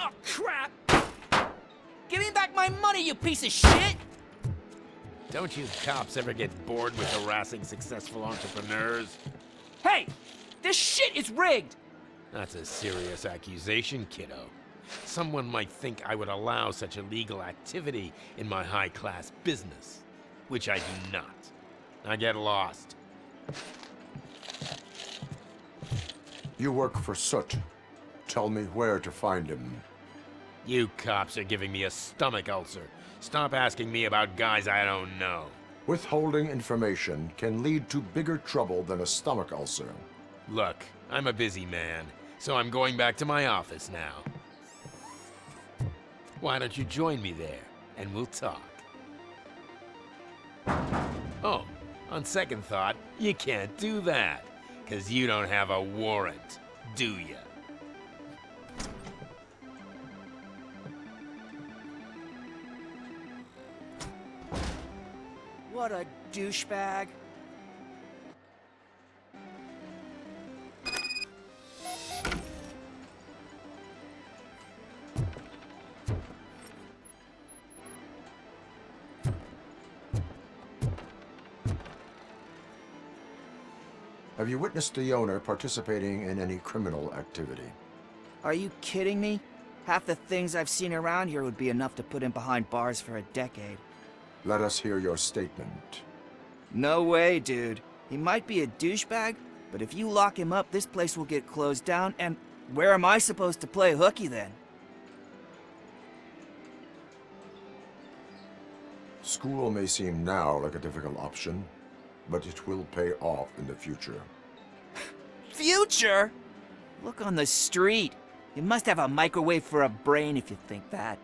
Oh, crap! Give me back my money, you piece of shit! Don't you cops ever get bored with harassing successful entrepreneurs? Hey! This shit is rigged! That's a serious accusation, kiddo. Someone might think I would allow such illegal activity in my high-class business, which I do not. Now get lost. You work for Soot. Tell me where to find him. You cops are giving me a stomach ulcer. Stop asking me about guys I don't know. Withholding information can lead to bigger trouble than a stomach ulcer. Look, I'm a busy man, so I'm going back to my office now. Why don't you join me there, and we'll talk. Oh, on second thought, you can't do that, 'cause you don't have a warrant, do ya? What a douchebag. Have you witnessed the owner participating in any criminal activity? Are you kidding me? Half the things I've seen around here would be enough to put him behind bars for a decade. Let us hear your statement. No way, dude. He might be a douchebag, but if you lock him up, this place will get closed down, and where am I supposed to play hooky then? School may seem now like a difficult option, but it will pay off in the future. Future? Look on the street. You must have a microwave for a brain if you think that.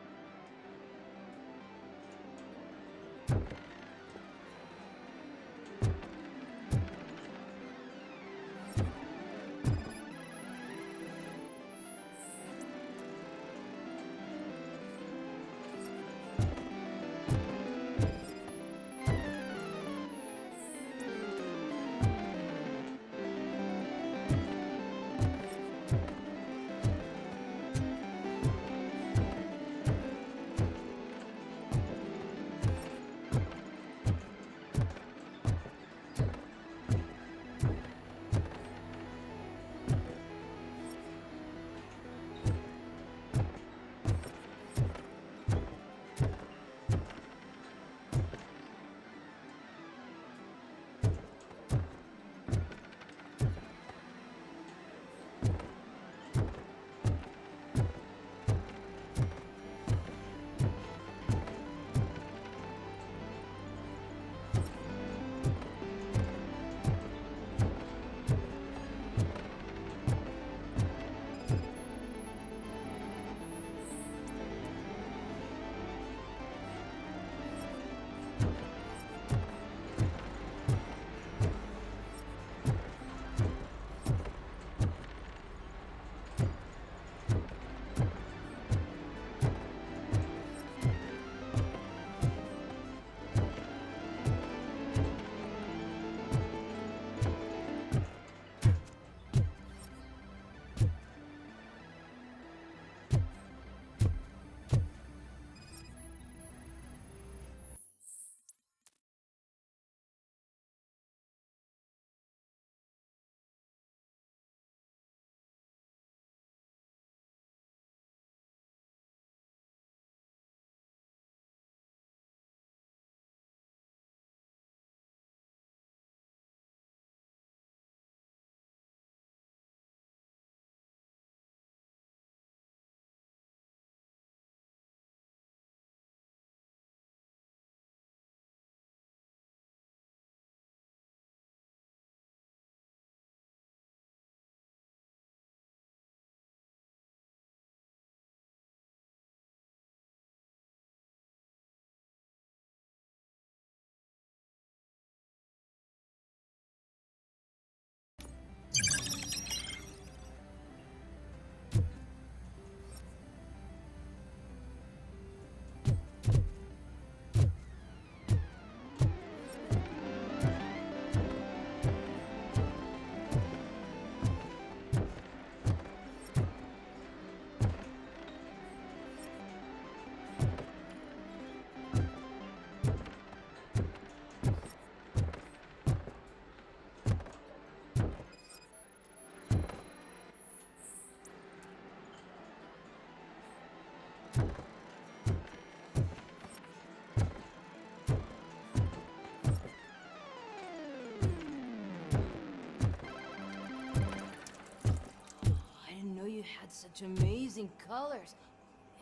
such amazing colors.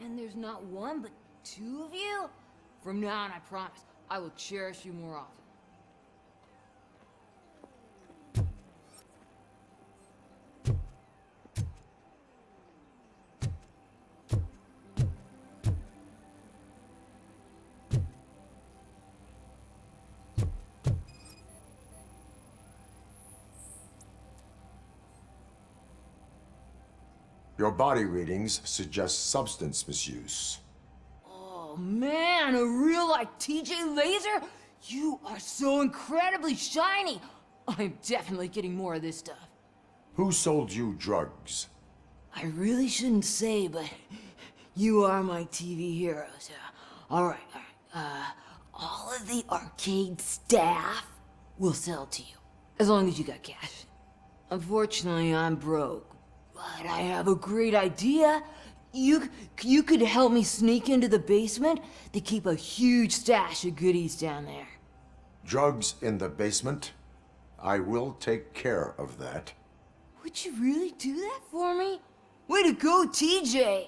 And there's not one, but two of you? From now on, I promise, I will cherish you more often. Your body readings suggest substance misuse. Oh man, a real like TJ Laser? You are so incredibly shiny! I'm definitely getting more of this stuff. Who sold you drugs? I really shouldn't say, but you are my TV heroes. Alright. All of the arcade staff will sell to you, as long as you got cash. Unfortunately, I'm broke, but I have a great idea. You could help me sneak into the basement. They keep a huge stash of goodies down there. Drugs in the basement? I will take care of that. Would you really do that for me? Way to go, TJ!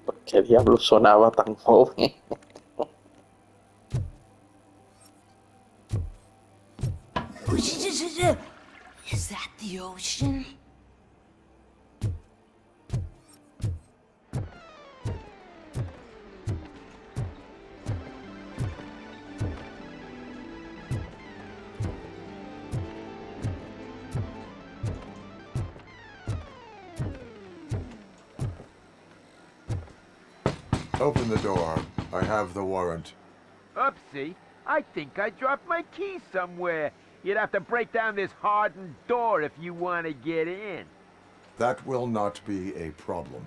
Porque diablo sonaba tan joven. Is that the ocean? Open the door. I have the warrant. Oopsie, I think I dropped my keys somewhere. You'd have to break down this hardened door if you want to get in. That will not be a problem.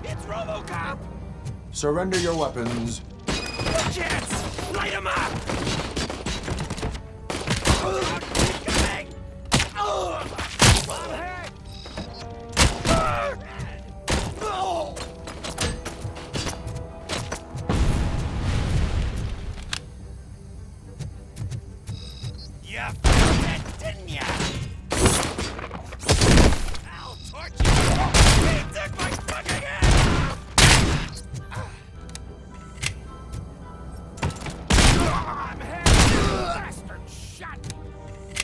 It's Robocop! Surrender your weapons. No chance! Light him up! Keep coming! I'm hit! You found it, didn't ya? I'll torture you! He took my fucking head! I'm hit! Bastard shot me!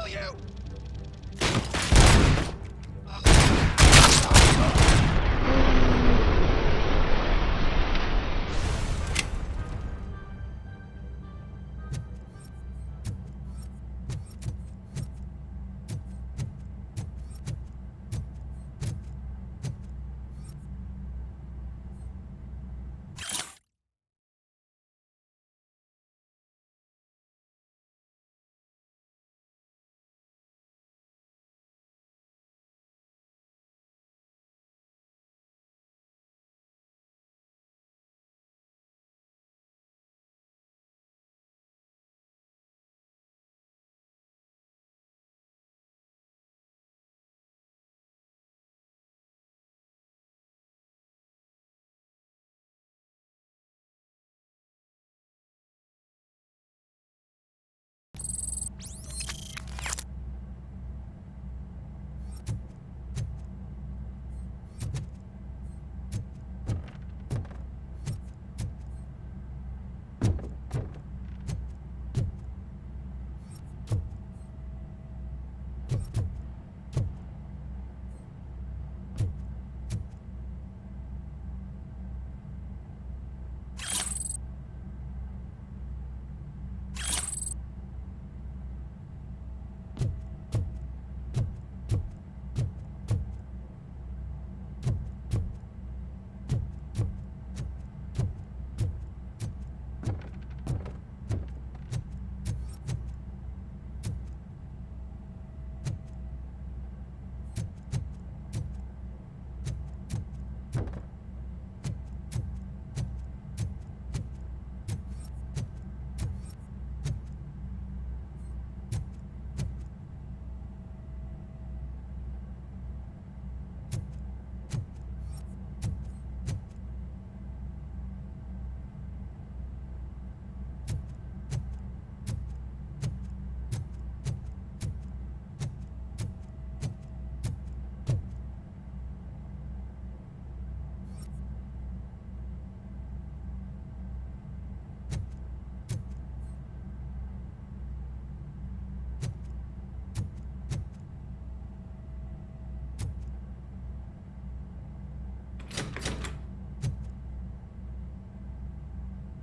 kill you!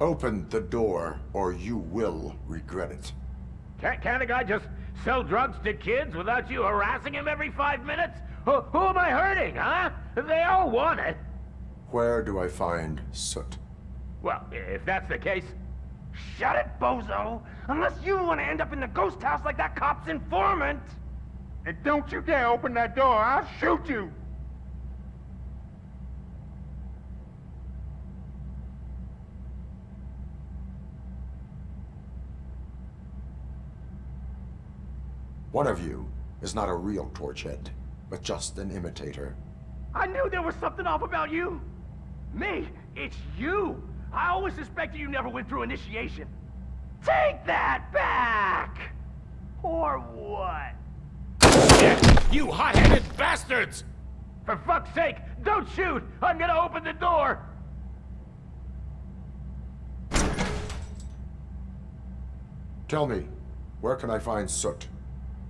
Open the door, or you will regret it. Can't a guy just sell drugs to kids without you harassing him every 5 minutes? Who am I hurting, huh? They all want it. Where do I find Soot? Well, if that's the case... Shut it, bozo! Unless you want to end up in the ghost house like that cop's informant! And don't you dare open that door, I'll shoot you! One of you is not a real Torchhead, but just an imitator. I knew there was something off about you! Me? It's you! I always suspected you never went through initiation. Take that back! Or what? You hot-headed bastards! For fuck's sake, don't shoot! I'm gonna open the door! Tell me, where can I find Soot?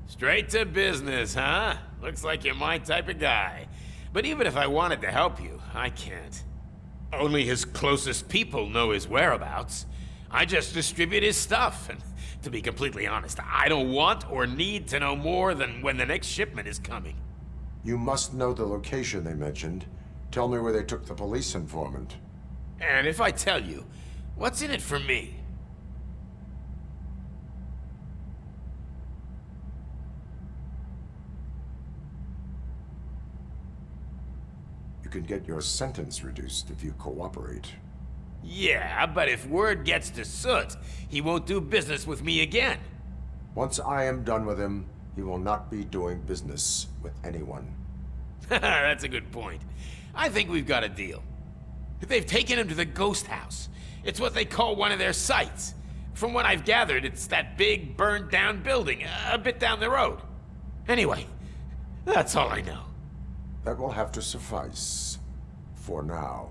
Straight to business, huh? Looks like you're my type of guy. But even if I wanted to help you, I can't. Only his closest people know his whereabouts. I just distribute his stuff, and to be completely honest, I don't want or need to know more than when the next shipment is coming. You must know the location they mentioned. Tell me where they took the police informant. And if I tell you, what's in it for me? You can get your sentence reduced if you cooperate. Yeah, but if word gets to Soot, he won't do business with me again. Once I am done with him, he will not be doing business with anyone. That's a good point. I think we've got a deal. They've taken him to the ghost house. It's what they call one of their sites. From what I've gathered, it's that big, burned-down building, a bit down the road. Anyway, that's all I know. That will have to suffice. For now.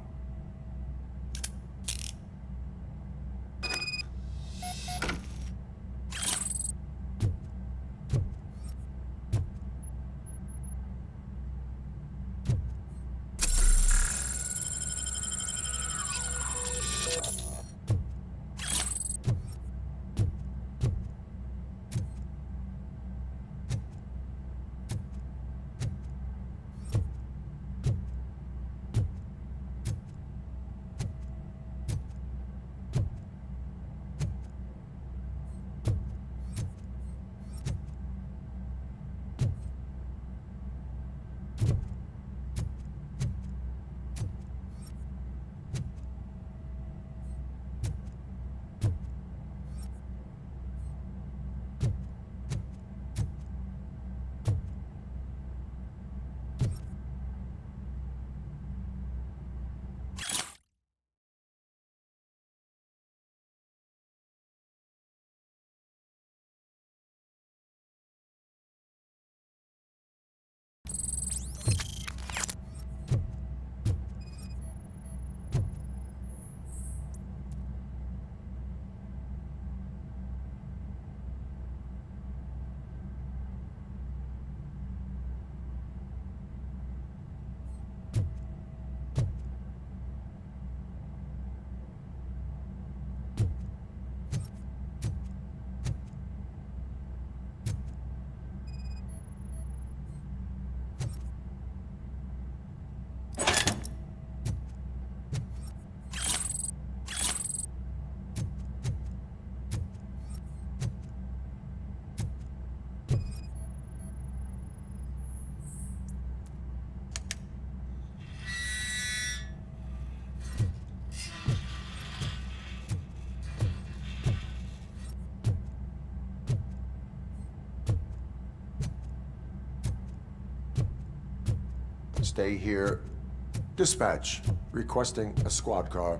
stay here. Dispatch. Requesting a squad car.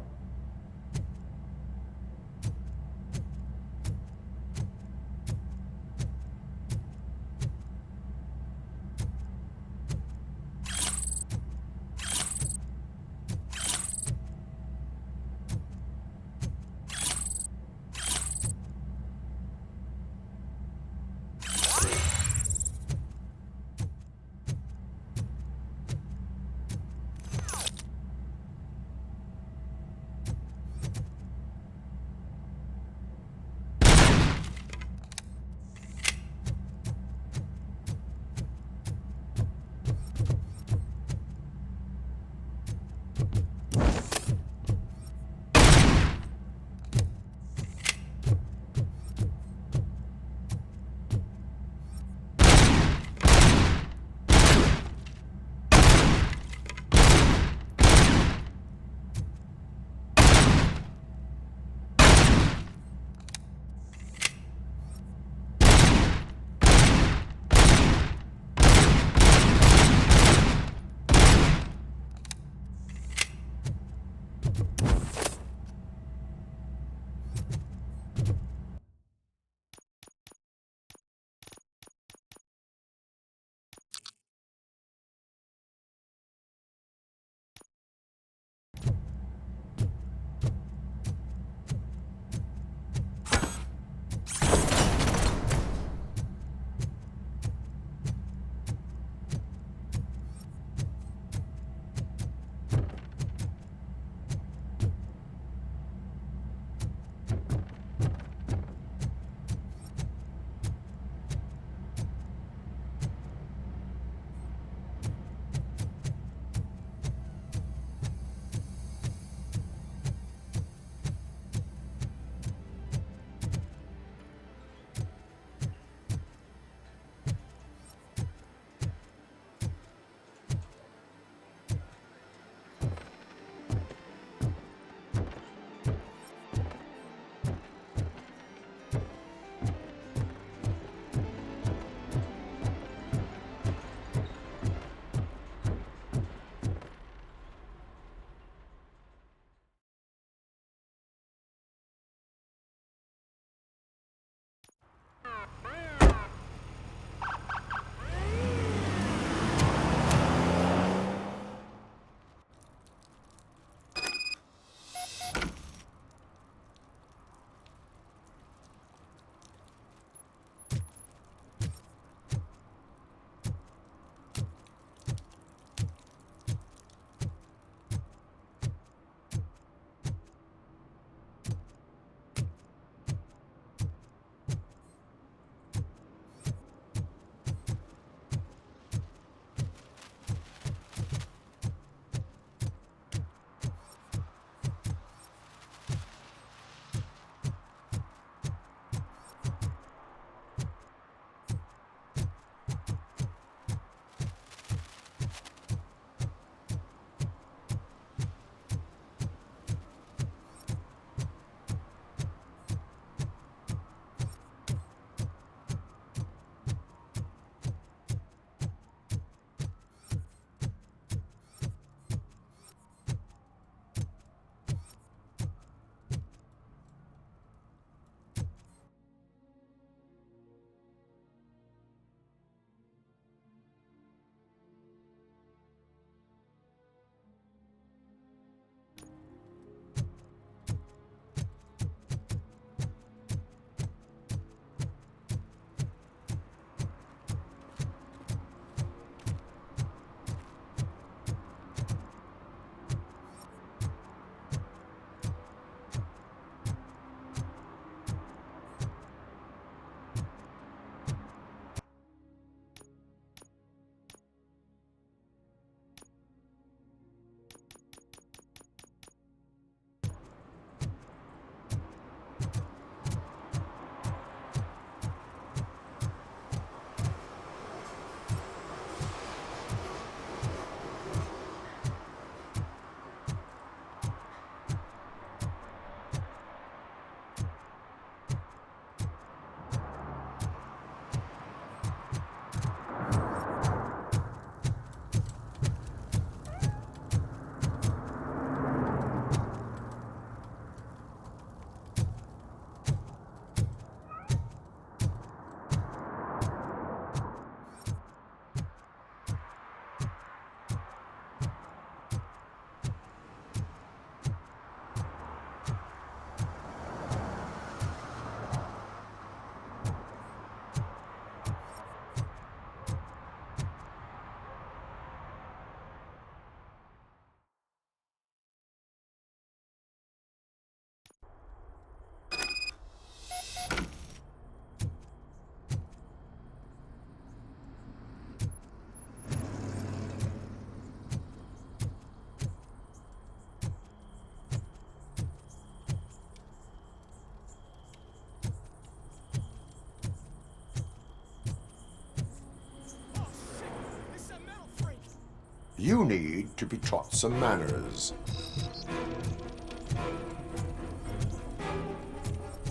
You need to be taught some manners.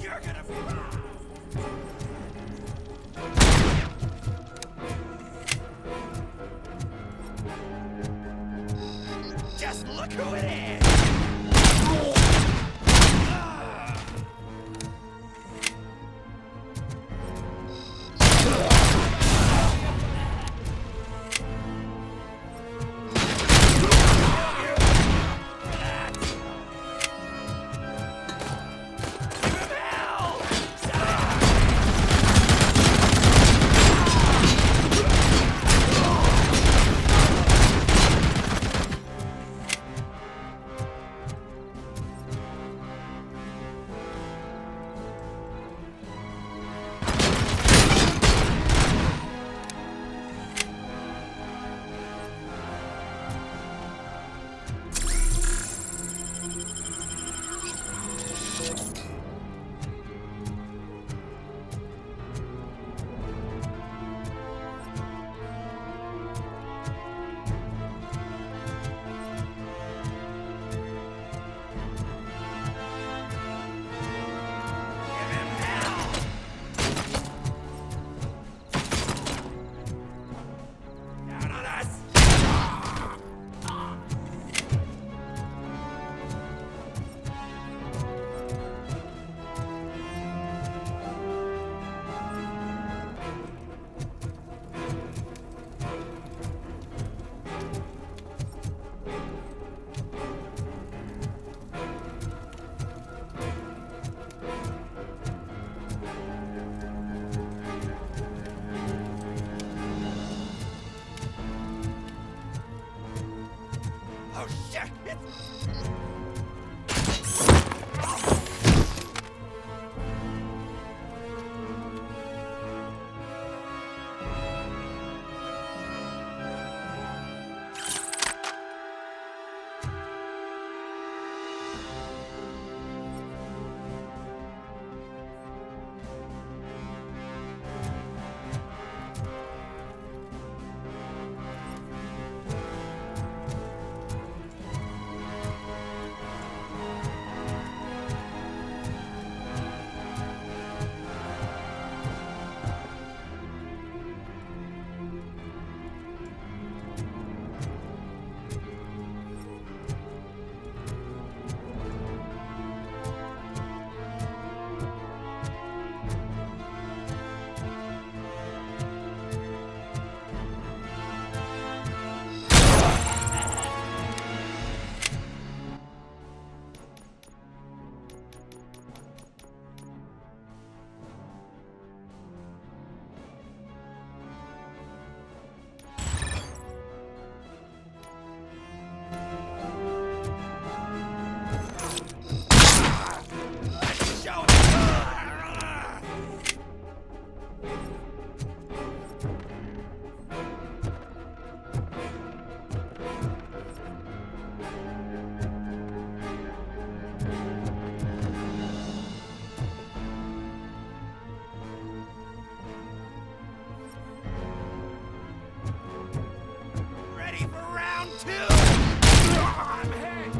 You're gonna... Just look who it is! Oh shit! Ready for round two? I'm hit!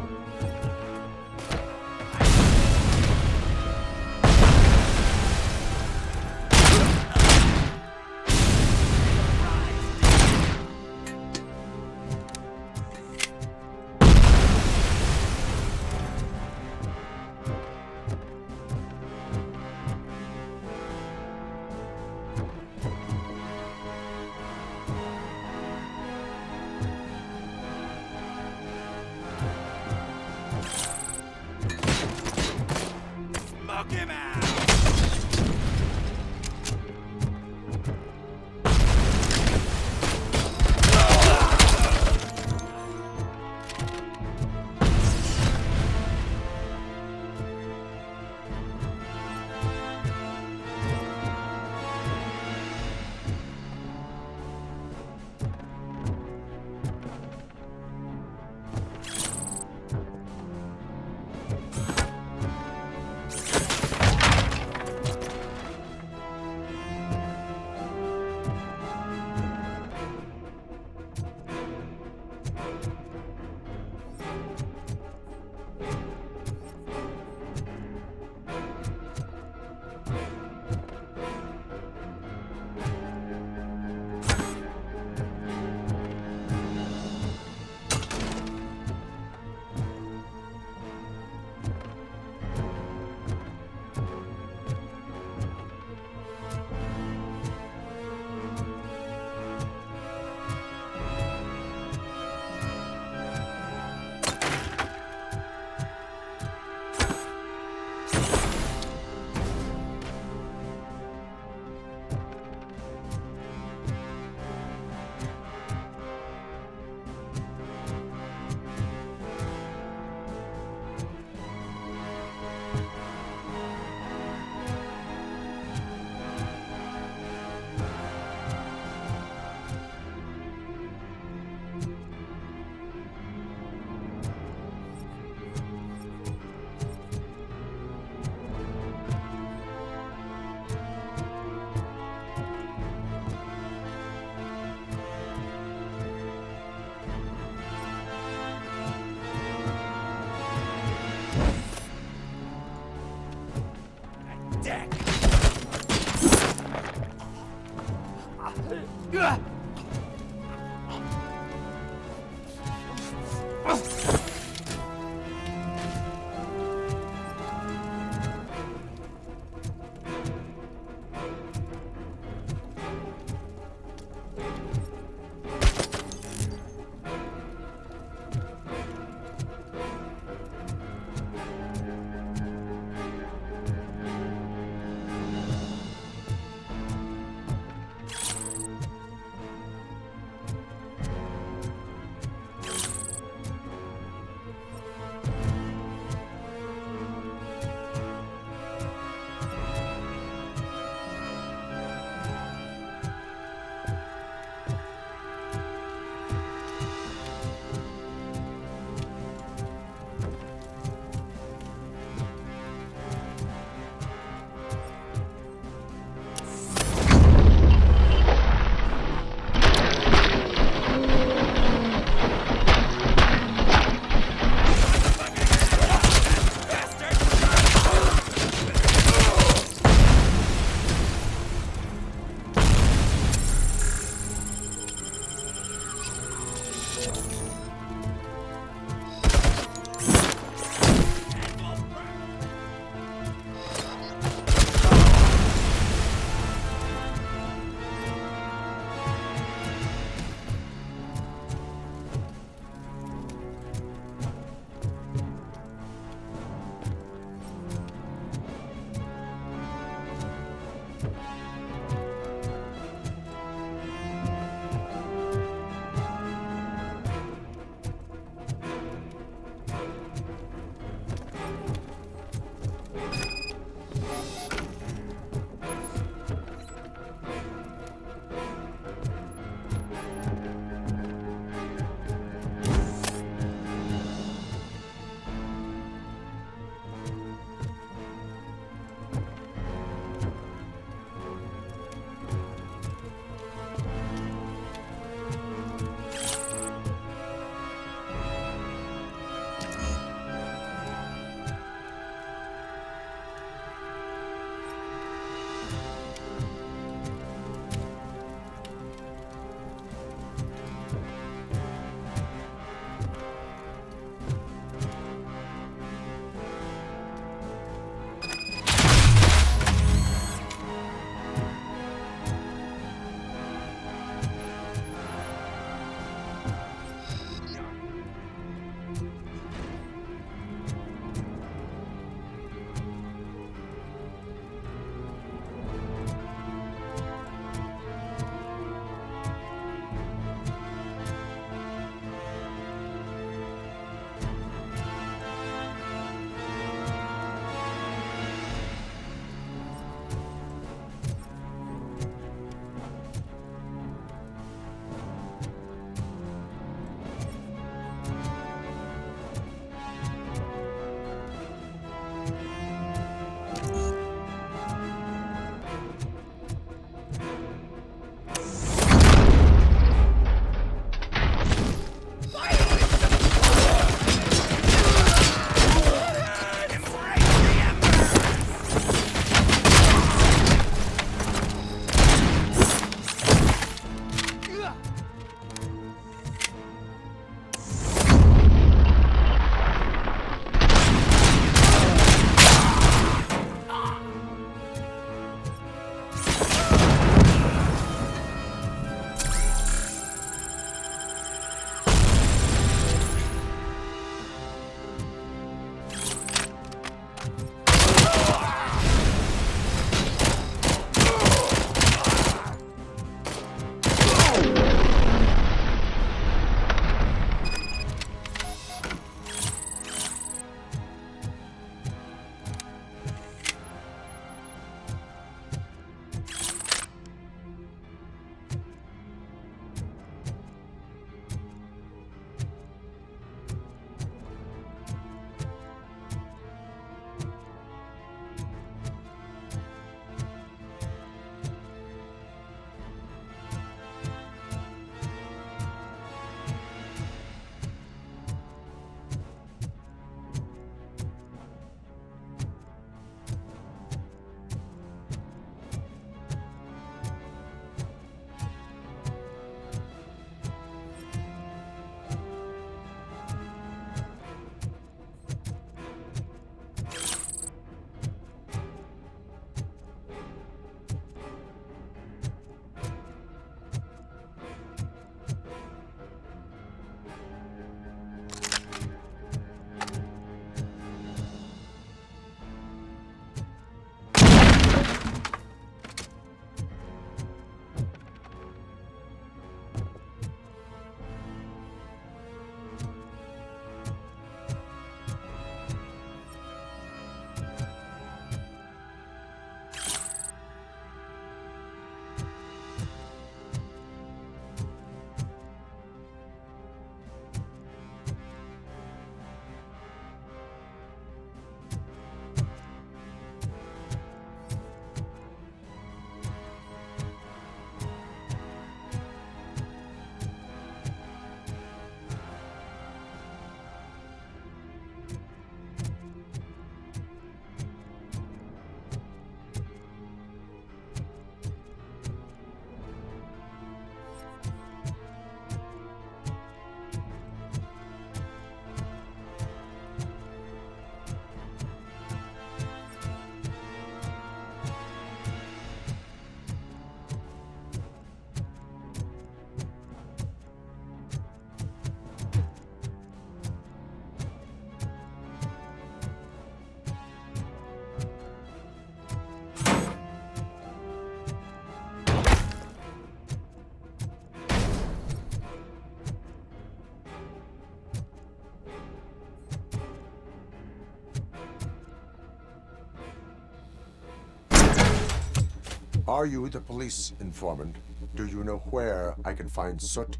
Are you the police informant? Do you know where I can find Soot?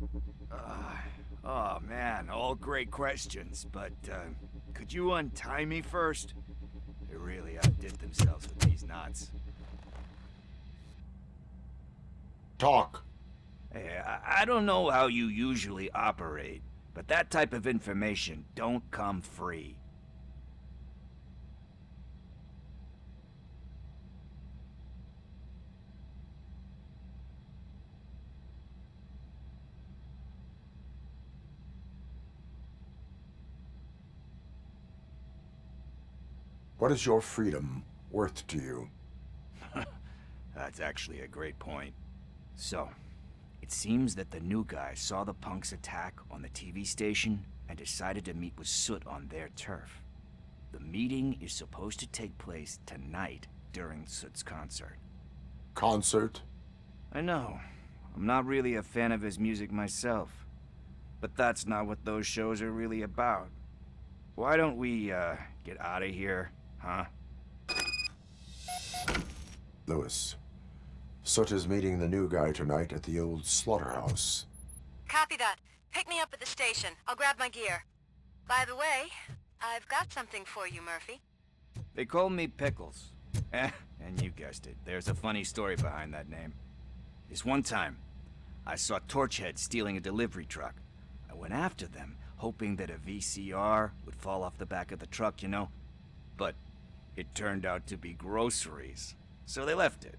Oh man, all great questions, but could you untie me first? They really outdid themselves with these knots. Talk. Hey, I don't know how you usually operate, but that type of information don't come free. What is your freedom worth to you? That's actually a great point. So, it seems that the new guy saw the punks attack on the TV station and decided to meet with Soot on their turf. The meeting is supposed to take place tonight during Soot's concert. Concert? I know. I'm not really a fan of his music myself. But that's not what those shows are really about. Why don't we, get out of here, huh? Lewis. Soot is meeting the new guy tonight at the old slaughterhouse. Copy that. Pick me up at the station. I'll grab my gear. By the way, I've got something for you, Murphy. They call me Pickles. And you guessed it, there's a funny story behind that name. This one time, I saw Torchhead stealing a delivery truck. I went after them, hoping that a VCR would fall off the back of the truck, you know? But it turned out to be groceries, so they left it.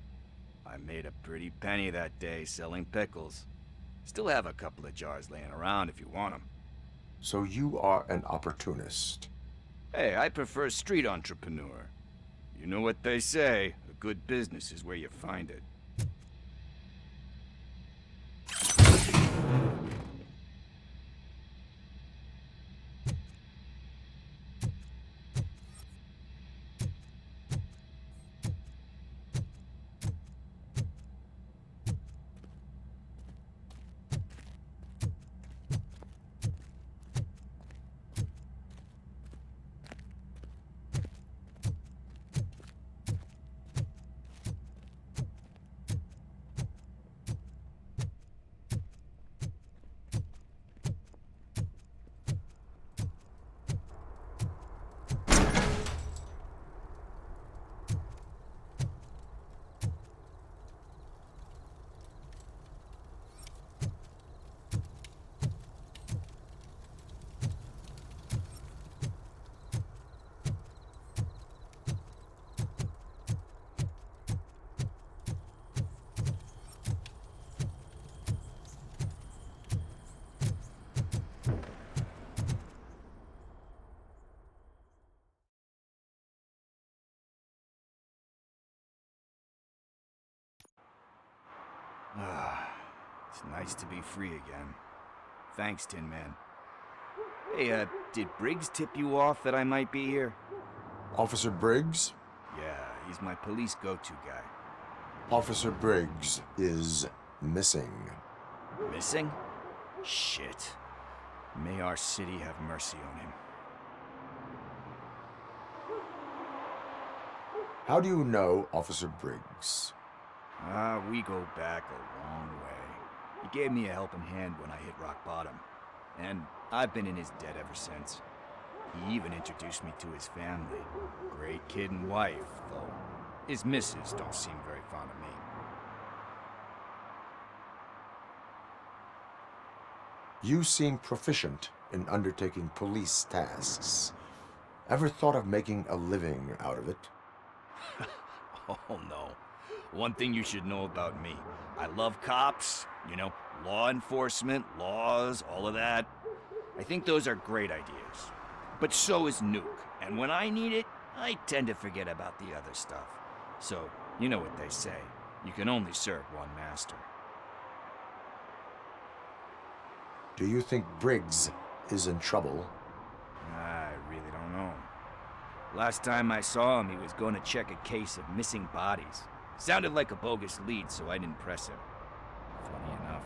I made a pretty penny that day selling pickles. Still have a couple of jars laying around if you want them. So you are an opportunist. Hey, I prefer street entrepreneur. You know what they say, a good business is where you find it. It's nice to be free again. Thanks, Tin Man. Hey, did Briggs tip you off that I might be here? Officer Briggs? Yeah, he's my police go-to guy. Officer Briggs is missing. Missing? Shit. May our city have mercy on him. How do you know Officer Briggs? We go back a long way. He gave me a helping hand when I hit rock bottom. And I've been in his debt ever since. He even introduced me to his family. Great kid and wife, though his missus don't seem very fond of me. You seem proficient in undertaking police tasks. Ever thought of making a living out of it? Oh no. One thing you should know about me. I love cops, you know, law enforcement, laws, all of that. I think those are great ideas. But so is Nuke, and when I need it, I tend to forget about the other stuff. So, you know what they say. You can only serve one master. Do you think Briggs is in trouble? I really don't know. Last time I saw him, he was going to check a case of missing bodies. Sounded like a bogus lead, so I didn't press him. Funny enough.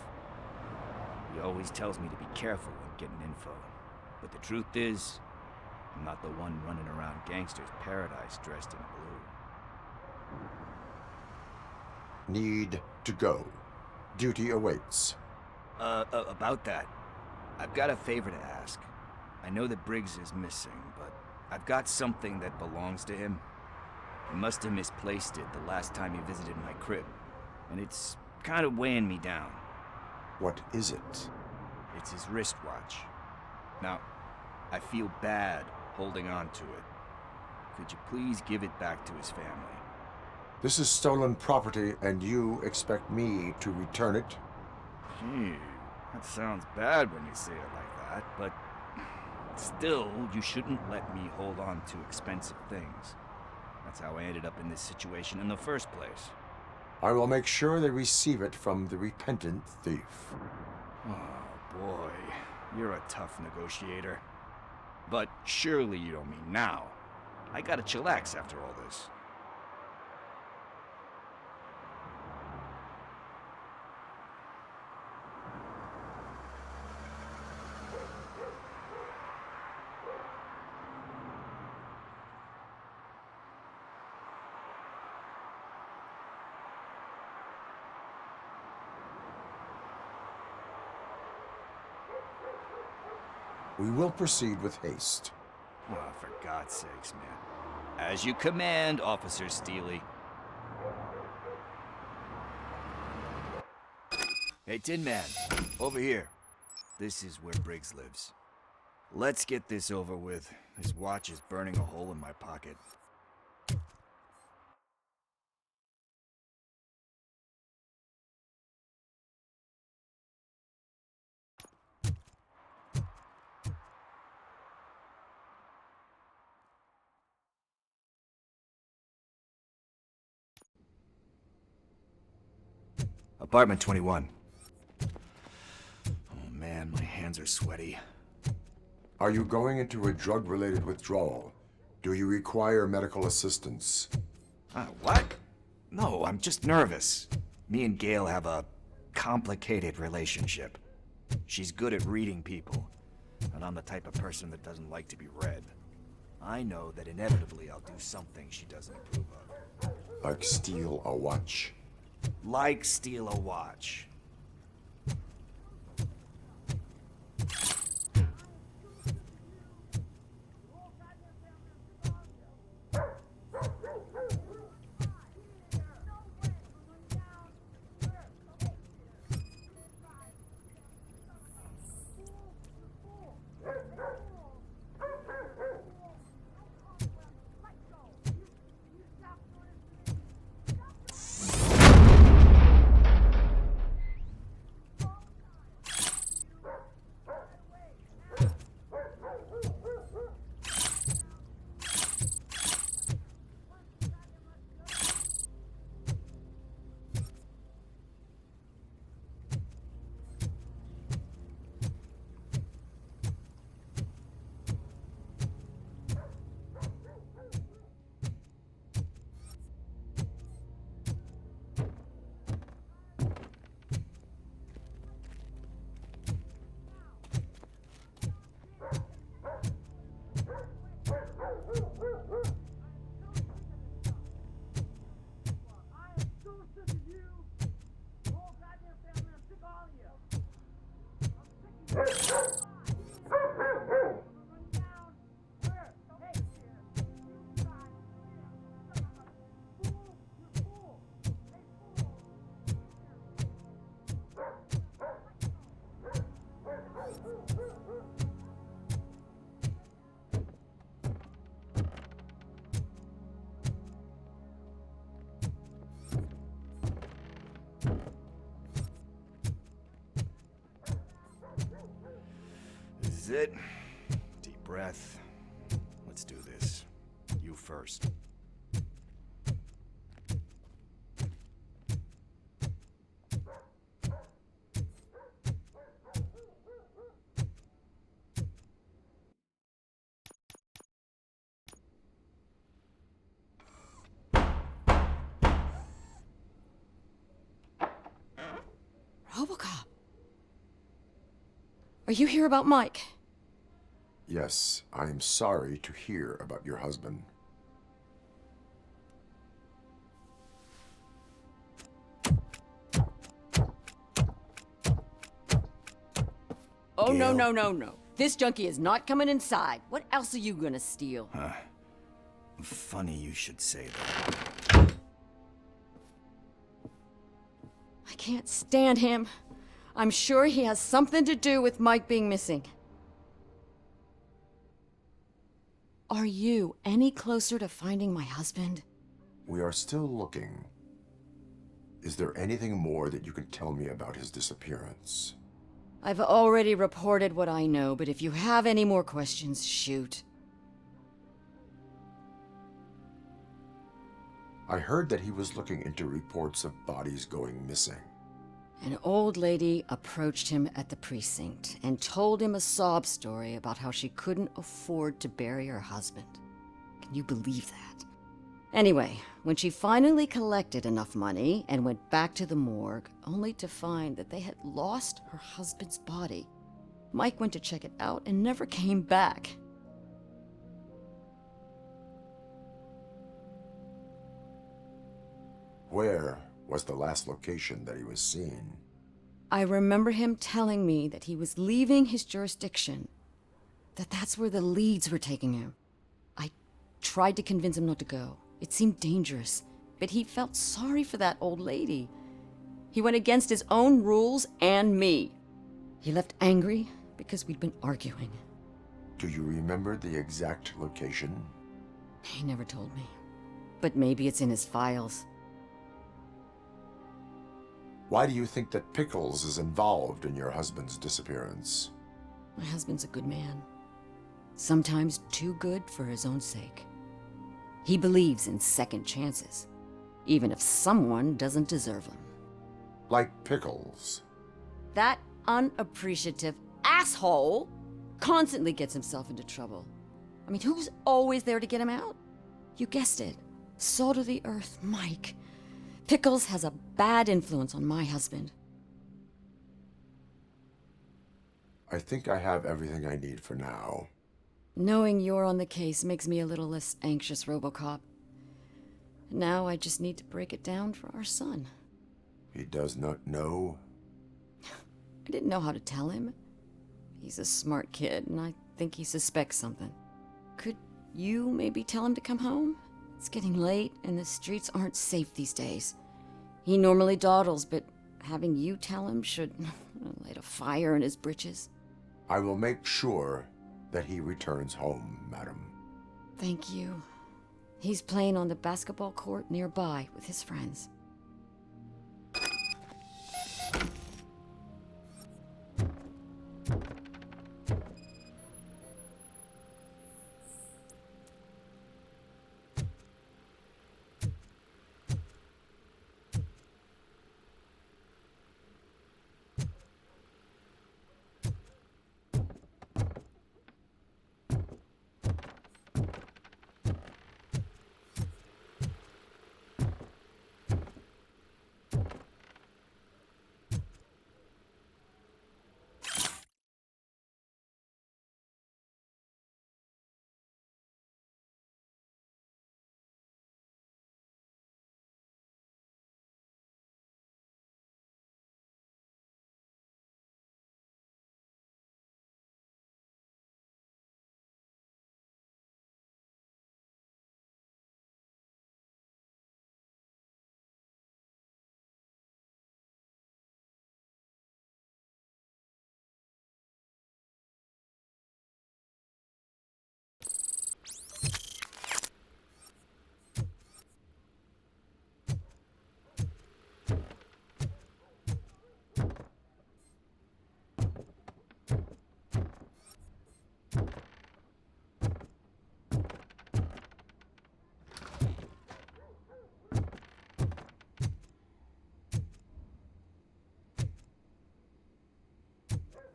He always tells me to be careful when getting info. But the truth is, I'm not the one running around gangsters' paradise dressed in blue. need to go. Duty awaits. About that, I've got a favor to ask. I know that Briggs is missing, but I've got something that belongs to him. He must have misplaced it the last time he visited my crib, and it's kind of weighing me down. What is it? It's his wristwatch. Now, I feel bad holding on to it. Could you please give it back to his family? This is stolen property, and you expect me to return it? Gee, that sounds bad when you say it like that, but still, you shouldn't let me hold on to expensive things. That's how I ended up in this situation in the first place. I will make sure they receive it from the repentant thief. Oh boy, you're a tough negotiator. But surely you don't mean now. I gotta chillax after all this. We will proceed with haste. Oh, for God's sakes, man. As you command, Officer Steely. Hey, Tin Man, over here. This is where Briggs lives. Let's get this over with. His watch is burning a hole in my pocket. Apartment 21. Oh man, my hands are sweaty. Are you going into a drug-related withdrawal? Do you require medical assistance? What? No, I'm just nervous. Me and Gail have a complicated relationship. She's good at reading people, and I'm the type of person that doesn't like to be read. I know that inevitably I'll do something she doesn't approve of. Like steal a watch? Like steal a watch. This is it. Deep breath. Let's do this. You first. Robocop. Are you here about Mike? Yes, I am sorry to hear about your husband. Oh, no, Gail? no, no, no. This junkie is not coming inside. What else are you gonna steal? Funny you should say that. I can't stand him. I'm sure he has something to do with Mike being missing. Are you any closer to finding my husband? We are still looking. Is there anything more that you can tell me about his disappearance? I've already reported what I know, but if you have any more questions, shoot. I heard that he was looking into reports of bodies going missing. An old lady approached him at the precinct and told him a sob story about how she couldn't afford to bury her husband. Can you believe that? Anyway, when she finally collected enough money and went back to the morgue, only to find that they had lost her husband's body, Mike went to check it out and never came back. Where was the last location that he was seen? I remember him telling me that he was leaving his jurisdiction, that's where the leads were taking him. I tried to convince him not to go. It seemed dangerous, but he felt sorry for that old lady. He went against his own rules and me. He left angry because we'd been arguing. Do you remember the exact location? He never told me, but maybe it's in his files. Why do you think that Pickles is involved in your husband's disappearance? My husband's a good man. Sometimes too good for his own sake. He believes in second chances, even if someone doesn't deserve them. Like Pickles. That unappreciative asshole constantly gets himself into trouble. I mean, who's always there to get him out? You guessed it. Salt of the earth, Mike. Pickles has a bad influence on my husband. I think I have everything I need for now. Knowing you're on the case makes me a little less anxious, Robocop. Now I just need to break it down for our son. He does not know? I didn't know how to tell him. He's a smart kid, and I think he suspects something. Could you maybe tell him to come home? It's getting late, and the streets aren't safe these days. He normally dawdles, but having you tell him should light a fire in his britches. I will make sure that he returns home, madam. Thank you. He's playing on the basketball court nearby with his friends.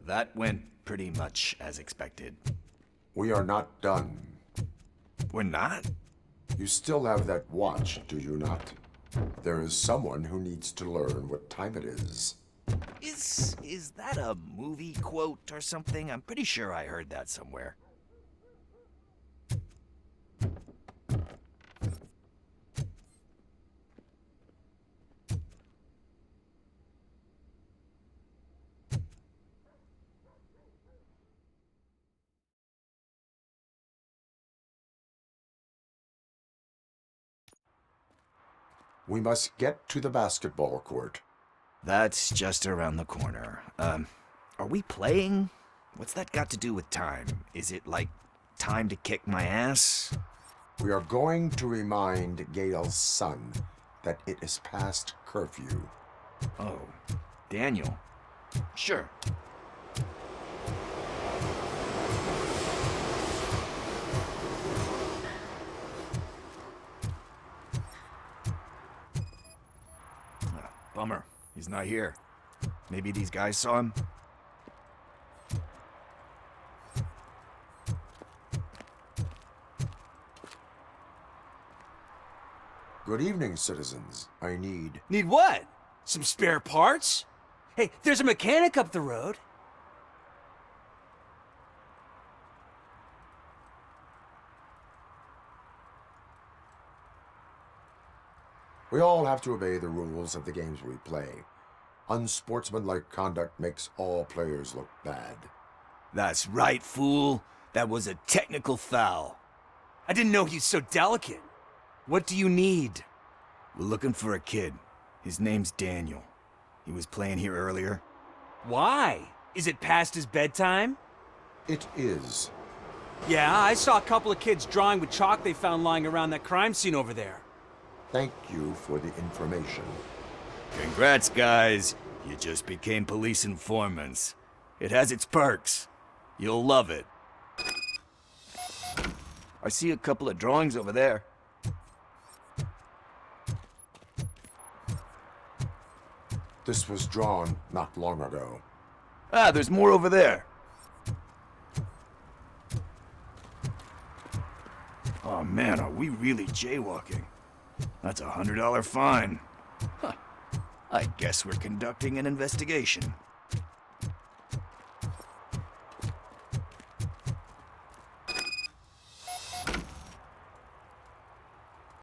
That went pretty much as expected. We are not done. We're not? You still have that watch, do you not? There is someone who needs to learn what time it is. Is that a movie quote or something? I'm pretty sure I heard that somewhere. We must get to the basketball court. That's just around the corner. Are we playing? What's that got to do with time? Is it like time to kick my ass? We are going to remind Gail's son that it is past curfew. Oh, Daniel. Sure. Bummer. He's not here. Maybe these guys saw him? Good evening, citizens. I need... Need what? Some spare parts? Hey, there's a mechanic up the road. We all have to obey the rules of the games we play. Unsportsmanlike conduct makes all players look bad. That's right, fool. That was a technical foul. I didn't know he's so delicate. What do you need? We're looking for a kid. His name's Daniel. He was playing here earlier. Why? Is it past his bedtime? It is. Yeah, I saw a couple of kids drawing with chalk they found lying around that crime scene over there. Thank you for the information. Congrats, guys. You just became police informants. It has its perks. You'll love it. I see a couple of drawings over there. This was drawn not long ago. Ah, there's more over there. Oh man, are we really jaywalking? That's a $100 fine. Huh. I guess we're conducting an investigation.